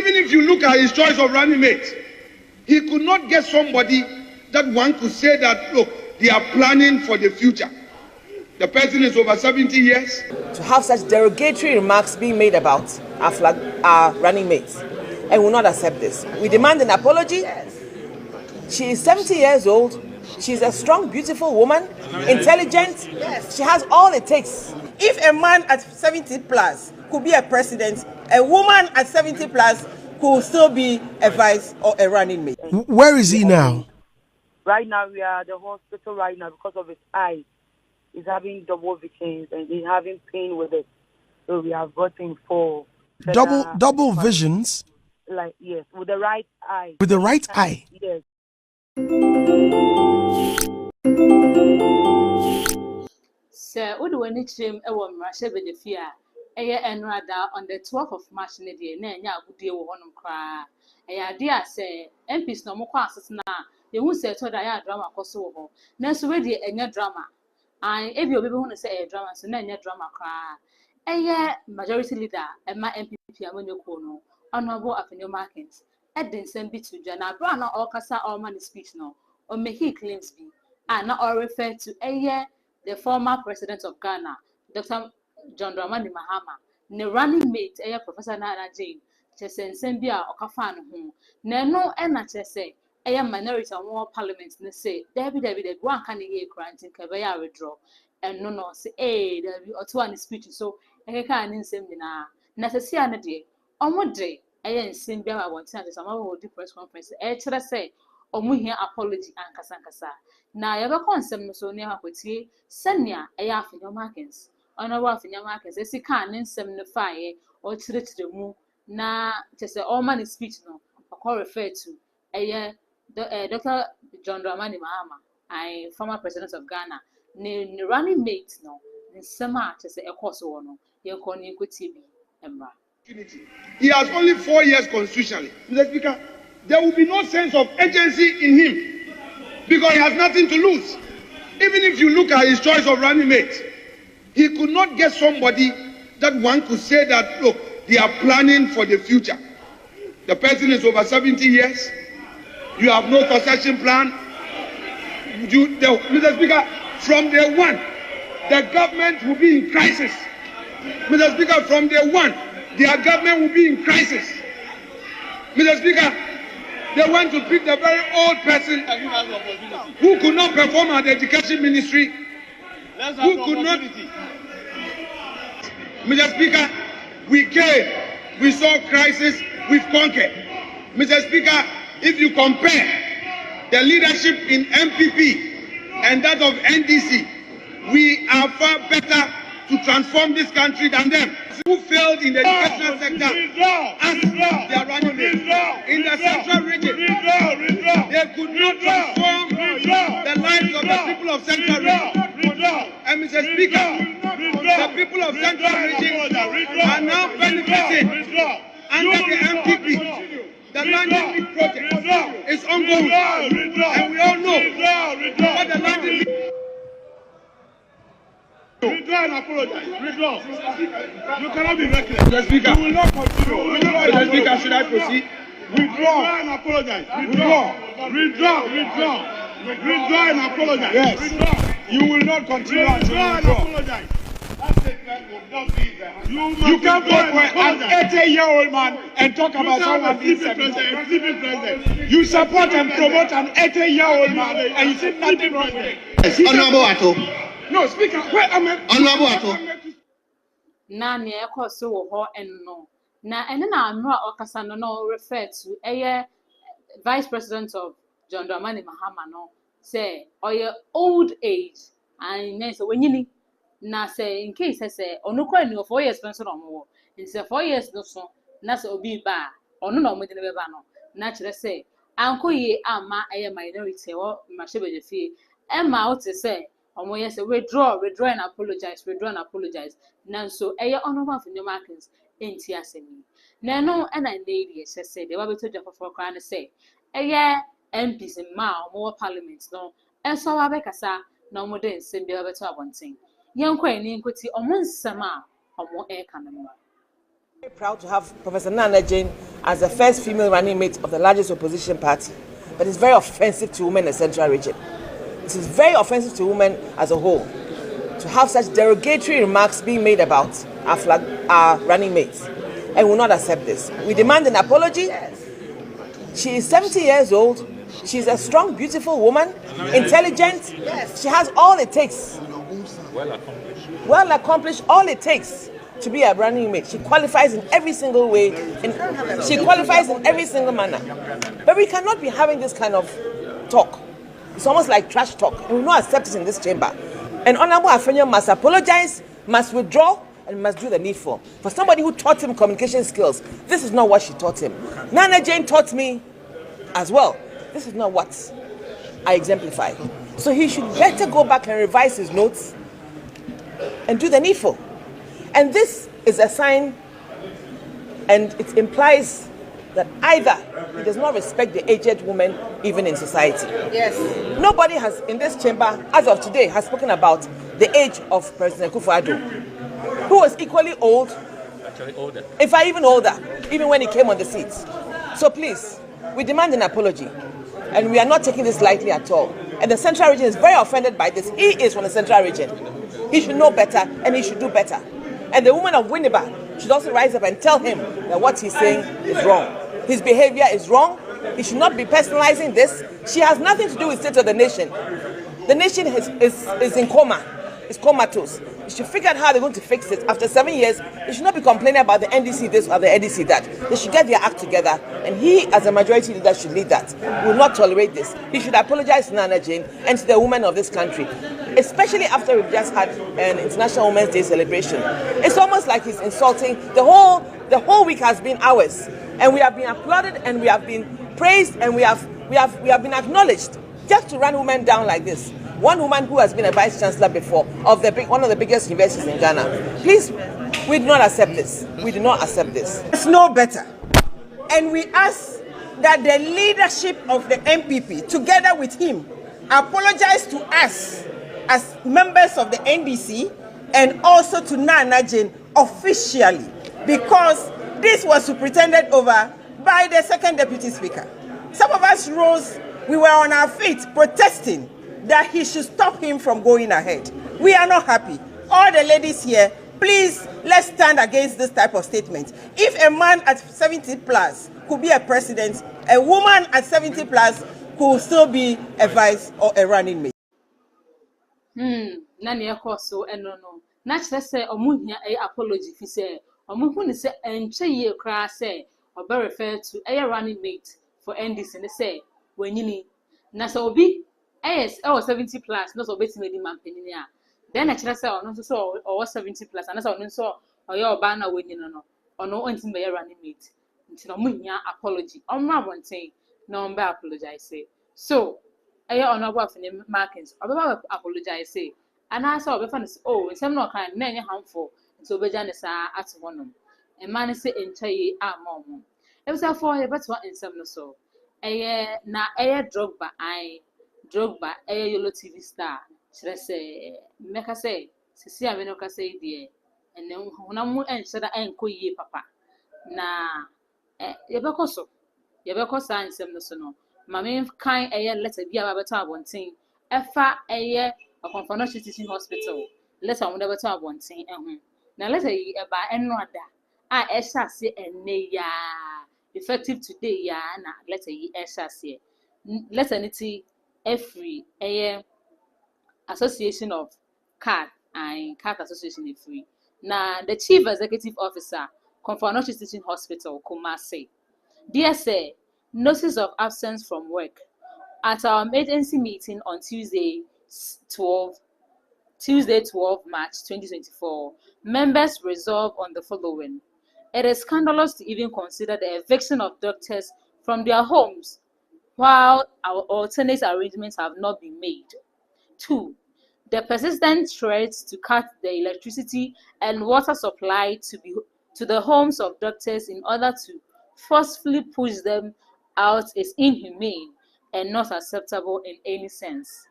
Even if you look at his choice of running mate, he could not get somebody that one could say that, look, they are planning for the future. The person is over 70 years. To have such derogatory remarks being made about our running mates, and will not accept this. We demand an apology. She is 70 years old. She's a strong, beautiful woman, intelligent. Yes. She has all it takes. If a man at 70 plus could be a president, a woman at 70 plus could still be a vice or a running mate. Where is he now? Right now, we are at the hospital right now because of his eye. He's having double visions and he's having pain with it. So we have got him for double visions? Like, yes, with the right eye. With the right eye? Yes. Sir, what do we need him a woman the fear? And rather on the 12th of March, Nadia, good deal with one cry. Dear, say, MPs no more classes now. You won't say to the drama Kosovo. Next, ready a drama. And if you want to say a drama, so then your drama cry. Majority leader and my MPP Afenyo Kono, Honorable Afenyo Markins. Edin send bit to Jana Brown or Casa or money speech no, or make he claims be, and not all refer to the former president of Ghana, Dr. John Dramani Mahama, ne running mate, Professor Nana Jane, Chesen Sembia or Kafan home, no, and not say, minority and war parliament, ne say, David, one can hear crying in Kabaya withdraw, and no, say, there be or two on speech, so I can't in seminar, necessary day, on what day. In Simbia, I want to some of the press conference. Should say, or we hear apology and Casancasa. Now, I have a concern so near Haputi, Senya, a Afenyo Markins. On a Afenyo Markins, as he can in 75 or to the moon. Now, just say all money speech no, or call referred to Dr. John Dramani Mahama, I former president of Ghana, ne running mate no, in summer to say a course or no, you're calling Kyekyekutv, Emma. He has only 4 years constitutionally. Mr. Speaker, there will be no sense of urgency in him because he has nothing to lose. Even if you look at his choice of running mate, he could not get somebody that one could say that, look, they are planning for the future. The person is over 70 years. You have no succession plan. Mr. Speaker, from day one, the government will be in crisis. Mr. Speaker, from day one, their government will be in crisis. Mr. Speaker, they want to pick the very old person who could not perform at the education ministry, who could not. Mr. Speaker, we came, we saw crisis, we've conquered. Mr. Speaker, if you compare the leadership in MPP and that of NDC, we are far better to transform this country than them. Who failed in the educational sector as they are running in the central region. They could not transform the lives of the people of central region. And Mr. Speaker, the people of central region are now benefiting under the MPP. The landing project is ongoing, and we all know what the landing. Withdraw and apologize. Withdraw. You cannot be reckless. Mr. Speaker. You will not continue. Mr. Speaker, should I proceed? Withdraw and apologize. Withdraw. Withdraw and apologize. Yes. Withdraw. You will not continue until you and apologize. That statement will not be there. You can't go to an 80-year-old man and talk about someone being 70. You support and promote an 80-year-old man and you say nothing wrong with it. Honorable Ato. No, Speaker, where am I? Honorable Ato. Na near course so and no. Na and then I'm not Okasano no refer to Vice President of John Dramani Mahama no say or your old age and then so when you na say in case I say or no quite 4 years pension or more in say 4 years no so na so be ba or no more than a no naturally say uncle ye ama a minority or mashebe the fee Emma out to say or yes withdraw and apologize nanso honorable Afenyo Markins ain't asemi na no and I lady say they were to Jaffa for crying say MPs in more parliament no and so abekasa no more than send be able to abonting young queen in kuti or nsama or more air canama. Very proud to have Professor Nana Jane as the first female running mate of the largest opposition party, but it's very offensive to women in the central region. It is very offensive to women as a whole to have such derogatory remarks being made about our running mates, and we will not accept this. We demand an apology. She is 70 years old. She's a strong, beautiful woman, intelligent. She has all it takes. Well accomplished, all it takes to be a running mate. She qualifies in every single way. She qualifies in every single manner. But we cannot be having this kind of talk. It's almost like trash talk. And we will not accept it in this chamber. And Honorable Afenyo must apologize, must withdraw, and must do the needful. For somebody who taught him communication skills, this is not what she taught him. Nana Jane taught me as well. This is not what I exemplify. So he should better go back and revise his notes and do the needful. And this is a sign, and it implies that either he does not respect the aged woman even in society. Yes. Nobody has in this chamber, as of today, has spoken about the age of President Akufo-Addo, who was equally old, Actually older. if not even older, even when he came on the seat. So please, we demand an apology, and we are not taking this lightly at all. And the central region is very offended by this. He is from the central region. He should know better, and he should do better. And the woman of Winneba should also rise up and tell him that what he's saying is wrong. His behavior is wrong. He should not be personalizing this. She has nothing to do with the state of the nation. The nation is in coma. It's comatose. You should figure out how they're going to fix it. After 7 years, they should not be complaining about the NDC this or the NDC that. They should get their act together, and he, as a majority leader, should lead that. We will not tolerate this. He should apologize to Nana Jane and to the women of this country, especially after we've just had an International Women's Day celebration. It's almost like he's insulting. The whole week has been ours, and we have been applauded, and we have been praised, and we have been acknowledged. Just to run women down like this. One woman who has been a vice chancellor before of one of the biggest universities in Ghana. Please, we do not accept this. We do not accept this. It's no better. And we ask that the leadership of the MPP, together with him, apologize to us as members of the NDC and also to Nana Jane officially, because this was superintended over by the second deputy speaker. Some of us rose, we were on our feet protesting that he should stop him from going ahead. We are not happy. All the ladies here, please, let's stand against this type of statement. If a man at 70 plus could be a president, a woman at 70 plus could still be a vice or a running mate. Nani so no. Na chere say omuhia apology fi say omuhu ni say enche ye kra say obe refer to a running mate for NDC ne say wanyini na so obi yes, 70 plus, no so betting the man penny. Then I just say, no, so or 70 plus, and so on so or your banner winning or no anything by running mate. Until a apology. On my one thing, no apologize say. So, I honorable Markins, about apologize say. And I saw oh, some no kind, many harmful, so Bejanis are at one. And man say in Chay are mom. It was a 4 but what in some so. Na Drogba, Drogba, Yolo TV star. Should I say, make I say, see, I mean, say, dear, and then when I'm and said I ain't ye, papa. Na, Yabacoso, Yabaco sign some no sono. Mammy kind a letter be about one thing. Efa a year of Confirmation Teaching Hospital. Let's on whatever to one thing. Now let's say about and rather. I shall say and nay ya effective today, ya, na letter ye shall say. Let's anything. Every association of CAT and CAT association is free. Now the chief executive officer, Confirmation Teaching Hospital, Kumasi. Dear sir, notice of absence from work. At our agency meeting on Tuesday 12 March 2024, members resolved on the following. It is scandalous to even consider the eviction of doctors from their homes while our alternate arrangements have not been made. 2. The persistent threats to cut the electricity and water supply to the homes of doctors in order to forcefully push them out is inhumane and not acceptable in any sense.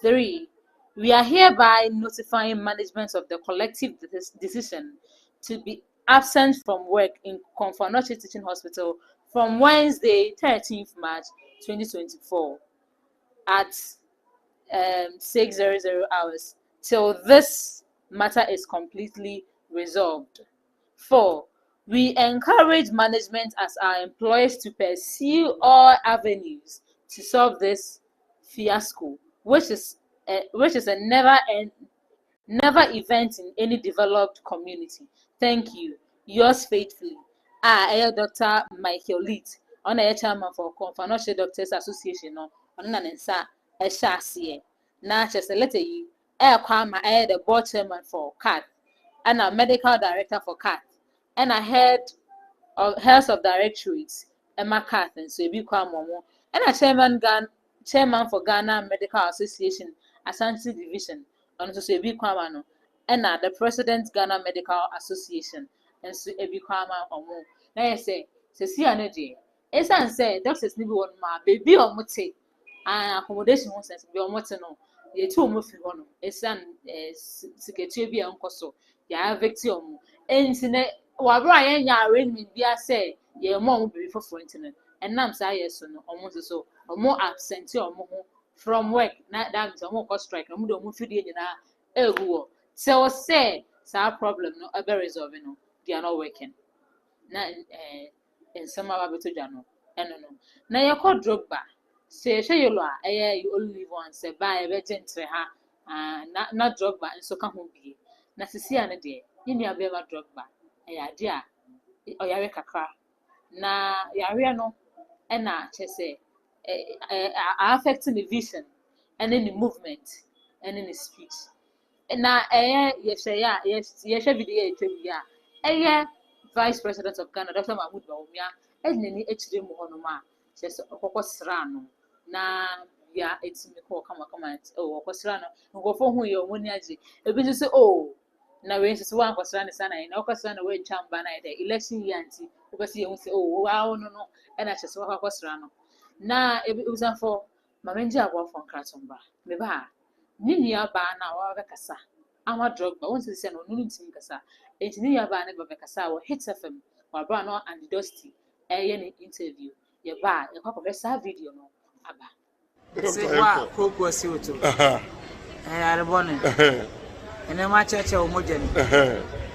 3. We are hereby notifying management of the collective decision to be absent from work in Confirmation Teaching Hospital from Wednesday, 13th March 2024 at 6:00 hours till this matter is completely resolved. 4. We encourage management as our employers to pursue all avenues to solve this fiasco, which is a never event in any developed community. Thank you. Yours faithfully. Dr. Michael Leet, on a chairman for Financial Doctors Association, on Nansa, a Shasie. Now, just a letter you, Kwama, the board chairman for CAT, and a medical director for CAT, and a head of health of directorates, Emma CAT, and so be Kwamomo, and a chairman for Ghana Medical Association, Ashanti Division, and so be Kwamano, and the president Ghana Medical Association, and so be Kwama or more. Now I say, see energy. As I say, doctors need one ma baby or mote, and accommodation wants to be on what no. The two move on, a son secretary uncle so, ya victim, and Brian ya arrangement be say, your mom will be for fronting, and nam say yes or no, almost so, or more absent or more from work, not that a more cost strike, no more move in a so say, our problem no ever resolving, no, they are not working. Na in some of our jano, and no. Now you call Drogba. Say, Yolo, you only live once, by a virgin to her, not Drogba, and so come home be. Nassisiana dear, you near Beva Drogba, dear, or Yareka car. Na Yariano, and na, say, affecting the vision, and any movement, and any speech. And now, yes, every day, Vice President of Ghana, Dr. Mahmoud Bawumia, and any HD Mohonoma, says Okosrano. Na ya it's me call come oh Okosrano, and go for who your money. A bit say, oh, now we just one Okosrano sana, and Okosrano way chamba the election yanti, because you say, oh, wow, no, and I just walk Okosrano. Na it was for Mamenja walk from Kratumba, Meba, Ninia Bana or Kasa. I'm a Drogba, once they send on Nuntin Kasa, and Ninia Bana Babakasa or hits of him, or Brano and Dusty, any interview. Your bar, a couple of video, no. Say what Coke was you to. I had a bonnet. And then my church of Mojan.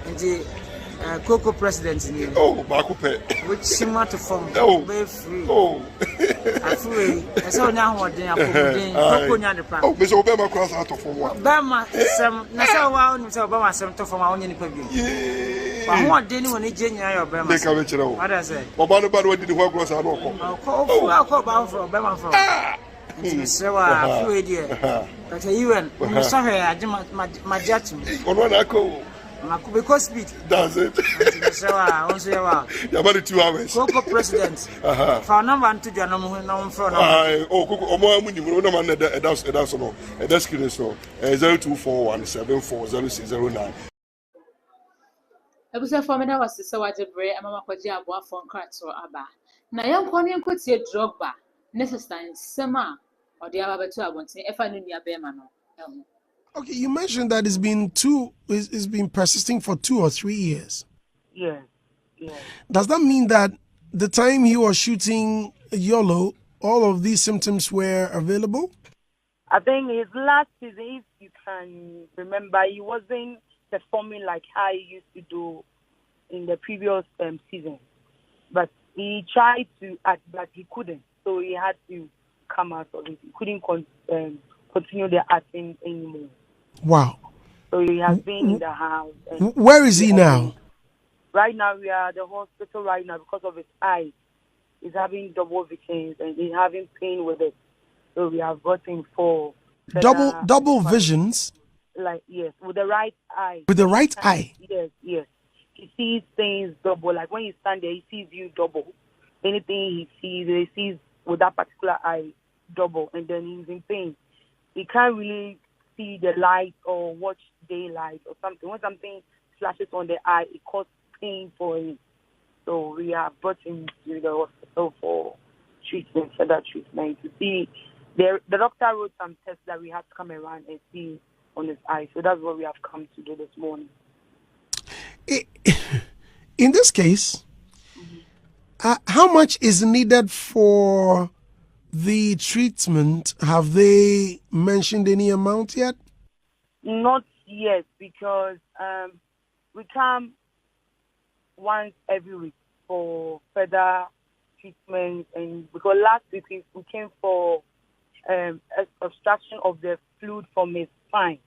And the Coco president in you. Oh, Bakupe. Which similar to form. Oh, free. Oh, I free. I saw now what they are putting. Oh, Miss Obama cross out of one. Bama, some Nassau, Obama, some to form our own pavilion. But what didn't when it genuine or Bama? What I say? Obama, what did the work was out of? I'll call about for Bama for. So I feel dear. But you and sorry, I do my judgment. On one echo. Because speed. Does it? So I also you're about 2 hours. Coco president. For number and to the no front. Oh, Coco, Omo, you know, man, that's all. That's good. So 0241740609. I was a formula was the Sawaja Bray and Mamma Kwaja from Kratz or Abba. Now, young Quanian could see a Drogba. Necessary Sama or the other two I want to say if I knew your Bemano. Okay, you mentioned that it's been persisting for 2 or 3 years. Yes. Does that mean that the time he was shooting Yolo, all of these symptoms were available? I think his last season, if you can remember, he wasn't performing like how he used to do in the previous season. But he tried to act, but he couldn't. So he had to come out of it. He couldn't continue the acting anymore. Wow. So he has been in the house. Where is he now? Right now, we are at the hospital right now because of his eye. He's having double visions and he's having pain with it. So we have got him for... Double visions? Like, yes, with the right eye. With the right eye? Yes. He sees things double. Like when you stand there, he sees you double. Anything he sees with that particular eye double, and then he's in pain. He can't really see the light or watch daylight or something. When something flashes on the eye, it causes pain for him. So we have brought him to the hospital for further treatment. To see, the doctor wrote some tests that we had to come around and see on his eye. So that's what we have come to do this morning. In this case, How much is needed for the treatment? Have they mentioned any amount yet? Not yet, because we come once every week for further treatment, and because last week we came for obstruction of the fluid from his spine,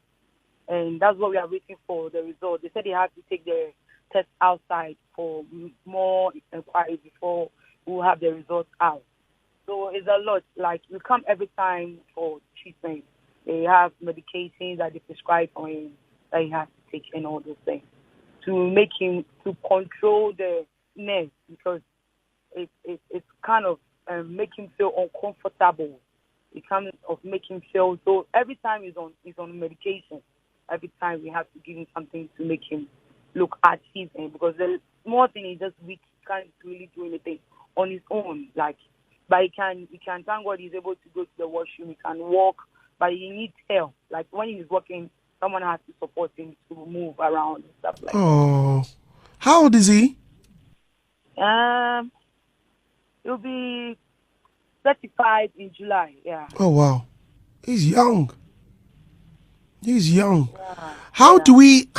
and that's what we are waiting for the result. They said they have to take the test outside for more inquiry before we'll have the results out. So it's a lot. Like, we come every time for treatment. They have medications that they prescribe for him that he has to take and all those things to make him, to control the nerves, because it's kind of make him feel uncomfortable. It kind of make him feel, so every time he's on medication, every time we have to give him something to make him look active, and because the more thing is just weak, he can't really do anything on his own. Like, but he can thank God he's able to go to the washroom, he can walk, but he needs help. Like, when he's walking, someone has to support him to move around and stuff like that. Oh, how old is he? He'll be 35 in July. Yeah. Oh wow, he's young. He's young. Yeah. How do we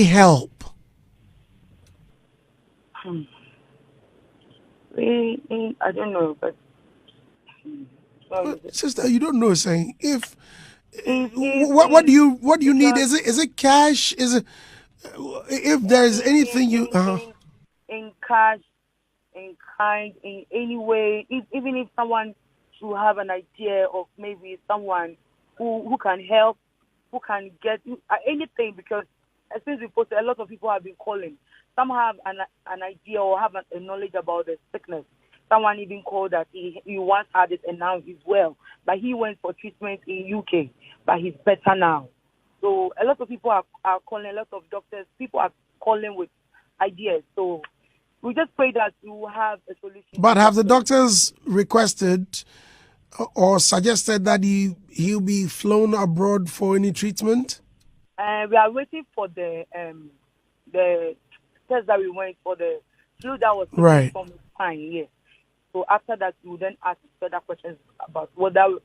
help? I don't know, but Sister, you don't know, saying if what do you need? Is it cash? Is it if there's anything you in cash, in kind, in any way, even if someone should have an idea of maybe someone who can help, who can get anything, because since we posted, a lot of people have been calling. Some have an idea or have a knowledge about the sickness. Someone even called that he once had it and now he's well. But he went for treatment in UK, but he's better now. So a lot of people are calling, a lot of doctors, people are calling with ideas. So we just pray that we will have a solution. But have the doctors requested or suggested that he'll be flown abroad for any treatment? We are waiting for the test that we went for, the flu that was right from his spine. Yes. So after that, we will then ask further questions about whether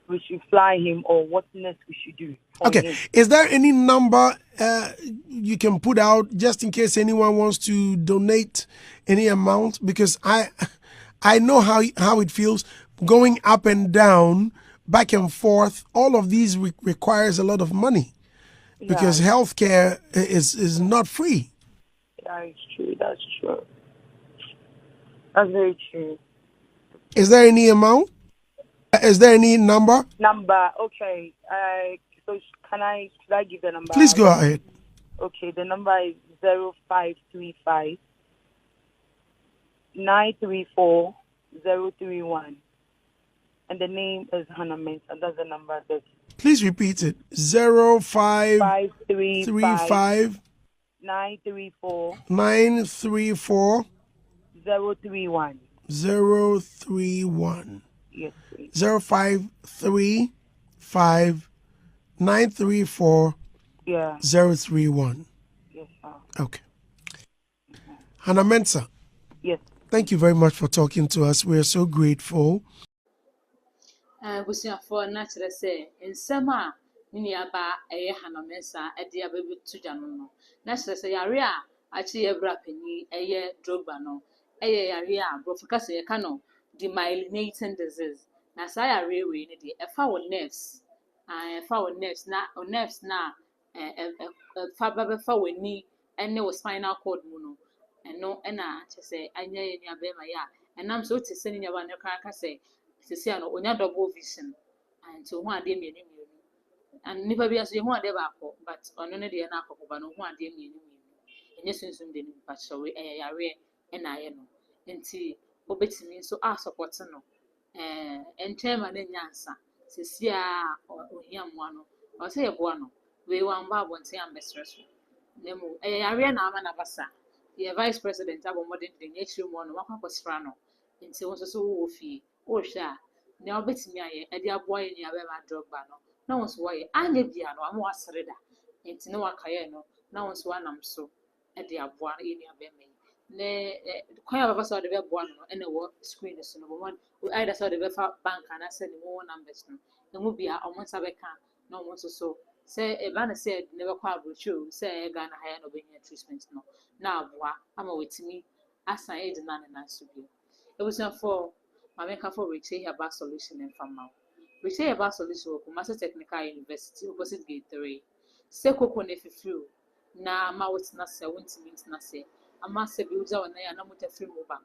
we should fly him or what next we should do. Okay. Is there any number you can put out just in case anyone wants to donate any amount? Because I know how it feels going up and down, back and forth. All of these requires a lot of money because healthcare is not free. That is true. That's true. That's very true. Is there any amount? Is there any number? Number, okay. So should I give the number? Please go ahead. Okay, the number is 0535 934 031. And the name is Hannah Mensa. That's the number. Please repeat it. 0535 934 031. 031. Yes, please. 0535 934 031. Yes, sir. Okay. Hannah Mensa. Yes. Thank you very much for talking to us. We are so grateful. Busuafo na kyerɛ sɛ nsɛm a ne nuaba ɛyɛ Hannah Mensa ɛde abɛbɛto gya no na kyerɛ sɛ yare a akyi yɛbra panyin ɛyɛ Drogba no ɛyɛ yare a brɔfo kasa yɛka no demyelinating disease na saa yare wei ne de ɛfa wo nerves na nerves na ɛfa bɛfa w'ani ɛne wo spinal cord mu no ɛno ɛna kyerɛ sɛ anya yɛ nuaba ma yɛ a ɛnam so te sɛ ne nuaba ne kaka sɛ sisi ano onya double vision and so ho ade mienu and nipa bi aso ye ho ade ba akọ but ono ne de na akọ ba no ho ade mienu enye sunsun de ni pa chewe yare e na aye no enti obetimi so a support no entema na nyansa sisi a ohia mo ano o se ye bo ano we wan ba abonten ambesreso nemu yare na ama na basa ye vice president abomode de nyechi mo no wakakosra no enti won so wo fie o hwa na obetimi aye e de aboa ye nia be ma Drogba no na won so waye anya bia no ama wasreda enti ne wakaye no na won so anam so e de aboa ye nia be me ne kwanya baba so de be boa no ene wo screen so no one either so de be fa bank and send mo numbers no emu bia omonsa be ka na omonso so say e ba na say ne be kwa abrocho say Ghana higher no be treatment no na aboa ama wetimi asan e de na ne na so bi e was for mama ka for reach here about solution in fama reach here about solution ko Kumasi Technical University opposite gate 3 say koko ne fifiu na ma wetina say wontimi ntina say ama se bi uza wana ya na mutafiri mu ba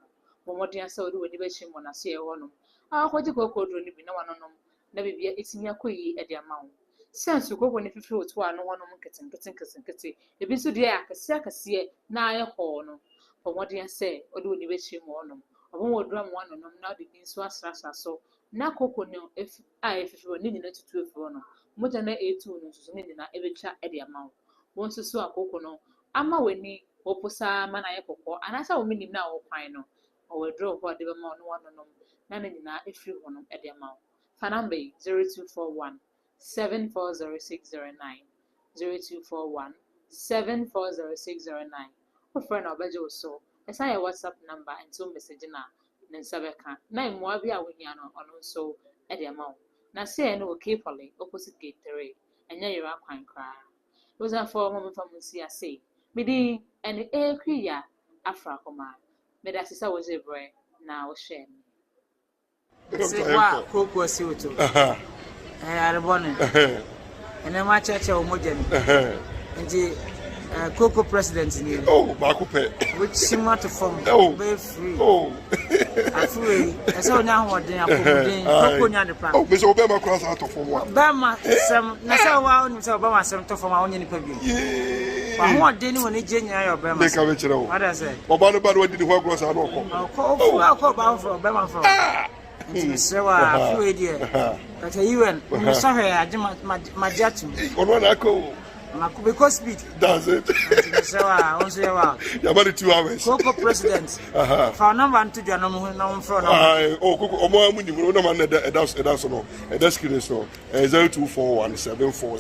mo modern say odi woni be chimo na so ye wono akwaji koko dro ni bi na wanonom na bibia etimi akoyi e de amawo sense koko ne fifiu otu ano wonom nkete ebi so de akase na aye ho no mo modern say odi woni be chimo wonom obo wodro mo wanonom na de bi so asrasa so na koko ne fifiu ni na tutu efu no mo jana etu no so ni na ebetwa e de amawo won so akoko no ama weni oposa mana ye kokko anasa wo minim na wo kwan no o withdraw ho de be ma no wanonom na na nyina efiri ho no e de ma fa number 0241 740609 0241 740609 o friend obajo so esa ye WhatsApp number and so message na nsabeka na imwa bi a wo hia no ono so e de ma na say no okepole opposite gate 3 enya yira kwan kra was for mama family say Midi and Kriya Afrakoma. Medasisa was a brain now shame. Say, wow, cook was you too. I had a bonnet. And then my church of Mojan. And the Coco president in you. Oh, Bakupe. Which similar to form. Oh, very free. Oh, I free. I saw now what they are putting. Oh, Miss Obama cross out of one. Bama, some Nassau, Obama, some to form our own pavilion. What didn't when he genuine or Bama? What I said. Obama did the work was our local. I'll call from Bama from. So I flew idea. But you and sorry, I did my judgment. On one echo. Because speed. Does it? So I also you're about 2 hours. Coco president. For number to the no front. Oh, Coco, Omo, when you know, that's no. And that's curious. 024174.